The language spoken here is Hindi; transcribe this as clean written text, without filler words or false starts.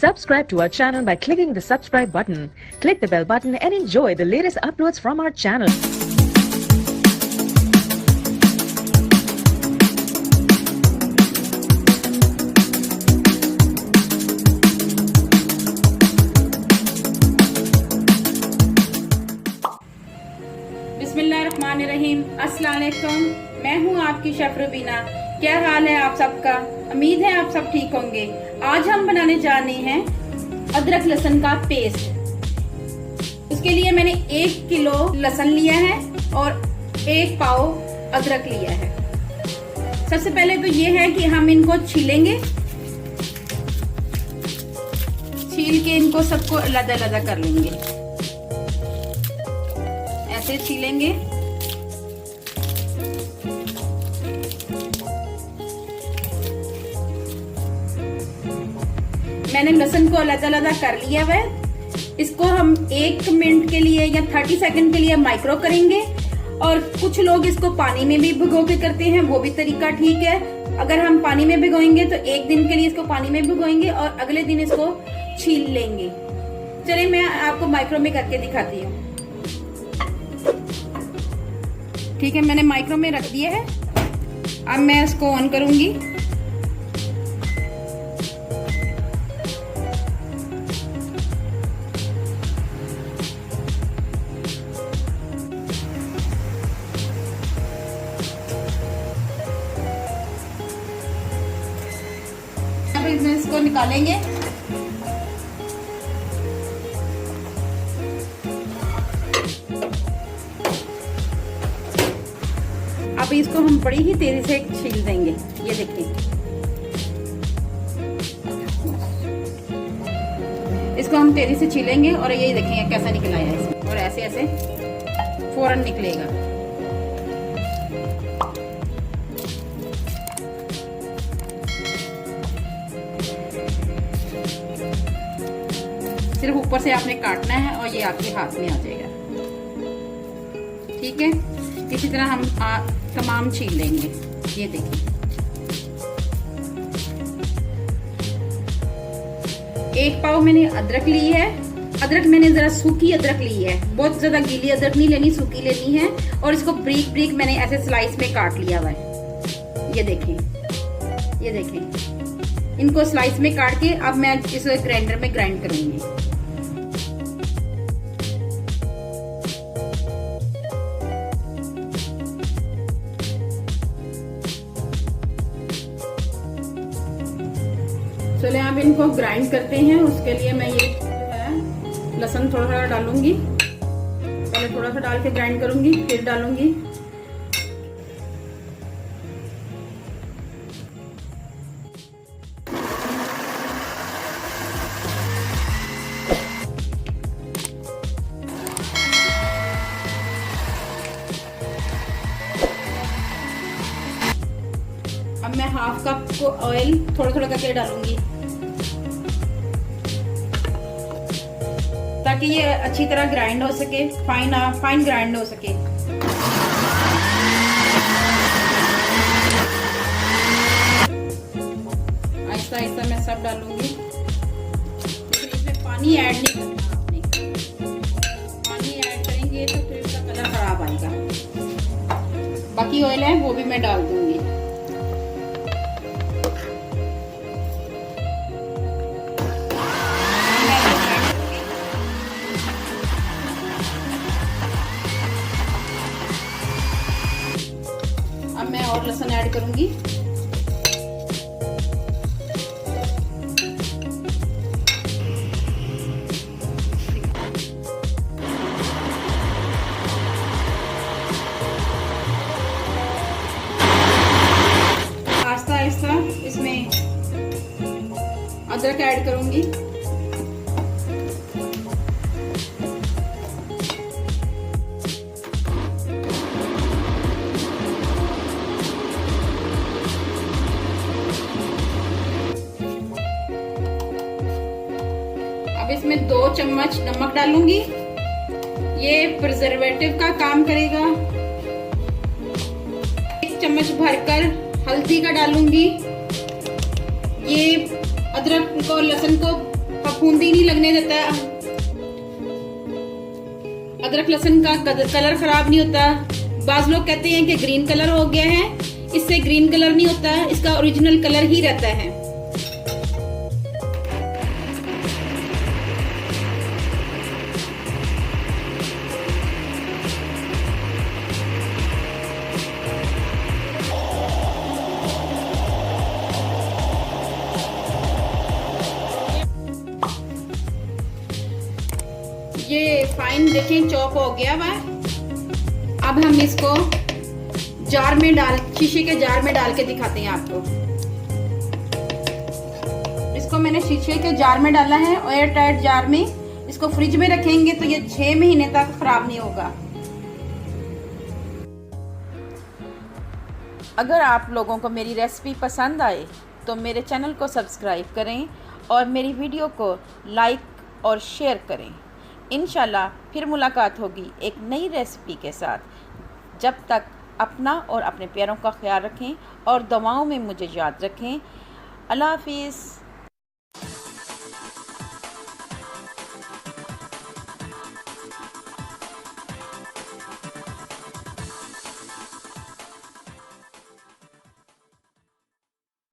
Subscribe to our channel by clicking the subscribe button. Click the bell button and enjoy the latest uploads from our channel. बिस्मिल्लाहिर्रहमानिर्रहीम। अस्सलाम वालेकुम। मैं हूँ आपकी शेफ रुबीना। क्या हाल है आप सबका? उम्मीद है आप सब ठीक होंगे। आज हम बनाने जा रहे हैं अदरक लहसुन का पेस्ट। उसके लिए मैंने 1 किलो लहसुन लिया है और 1 पाव अदरक लिया है। सबसे पहले तो ये है कि हम इनको छीलेंगे। छील के इनको सबको अलग-अलग कर लेंगे। ऐसे छीलेंगे। मैंने लहसुन को अलग-अलग कर लिया है। इसको हम 1 मिनट के लिए या 30 सेकंड के लिए माइक्रो करेंगे। और कुछ लोग इसको पानी में भी भिगो के करते हैं, वो भी तरीका ठीक है। अगर हम पानी में भिगोएंगे तो 1 दिन के लिए इसको पानी में भिगोएंगे और अगले दिन इसको छील लेंगे। चलिए मैं आपको माइक्रो में करके दिखाती हूँ। ठीक है, मैंने माइक्रो में रख दिया है। अब मैं इसको ऑन करूंगी। अब इसको निकालेंगे। अब इसको हम बड़ी ही तेजी से छील देंगे। ये देखिए, इसको हम तेजी से छीलेंगे और ये देखेंगे कैसा निकला है इसमें। और ऐसे ऐसे फौरन निकलेगा। सिर्फ ऊपर से आपने काटना है और ये आपके हाथ में आ जाएगा। ठीक है, इसी तरह हम तमाम छील लेंगे। ये देखिए, 1 पाव मैंने अदरक ली है। अदरक मैंने जरा सूखी अदरक ली है, बहुत ज्यादा गीली अदरक नहीं लेनी, सूखी लेनी है। और इसको ब्रीक ब्रीक मैंने ऐसे स्लाइस में काट लिया हुआ है। ये देखें, ये देखें, इनको स्लाइस में काट के अब मैं इस ग्राइंडर में ग्राइंड करूंगी। चले अब इनको ग्राइंड करते हैं। उसके लिए मैं ये लहसुन थोड़ा थोड़ा डालूंगी। पहले थोड़ा सा डाल के ग्राइंड करूंगी, फिर डालूंगी। अब मैं 1/2 कप को ऑयल थोड़ा थोड़ा करके डालूंगी ताकि ये अच्छी तरह ग्राइंड हो सके, फाइन ग्राइंड हो सके। आहिस्ता आहिस्ता मैं सब डालूंगी। लेकिन इसमें पानी ऐड नहीं करना आपने। पानी ऐड करेंगे तो फिर इसका कलर खराब आएगा। बाकी ऑयल है वो भी मैं डाल दूंगी। अब मैं और लहसुन ऐड करूंगी। आहिस्ता आहिस्ता इसमें अदरक ऐड करूंगी। इसमें 2 चम्मच नमक डालूंगी। ये प्रिजर्वेटिव का काम करेगा। 1 चम्मच भरकर हल्दी का डालूंगी। ये अदरक को लहसुन को फफूंदी नहीं लगने देता है। अदरक लहसुन का कलर खराब नहीं होता। बाज लोग कहते हैं कि ग्रीन कलर हो गया है, इससे ग्रीन कलर नहीं होता है, इसका ओरिजिनल कलर ही रहता है। ये फाइन देखें चॉप हो गया हुआ है। अब हम इसको जार में शीशे के जार में डाल के दिखाते हैं आपको। इसको मैंने शीशे के जार में डाला है, एयर टाइट जार में। इसको फ्रिज में रखेंगे तो ये 6 महीने तक खराब नहीं होगा। अगर आप लोगों को मेरी रेसिपी पसंद आए तो मेरे चैनल को सब्सक्राइब करें और मेरी वीडियो को लाइक और शेयर करें। इंशाल्लाह फिर मुलाकात होगी एक नई रेसिपी के साथ। जब तक अपना और अपने प्यारों का ख्याल रखें और दुआओं में मुझे याद रखें। अल्लाह हाफिज़।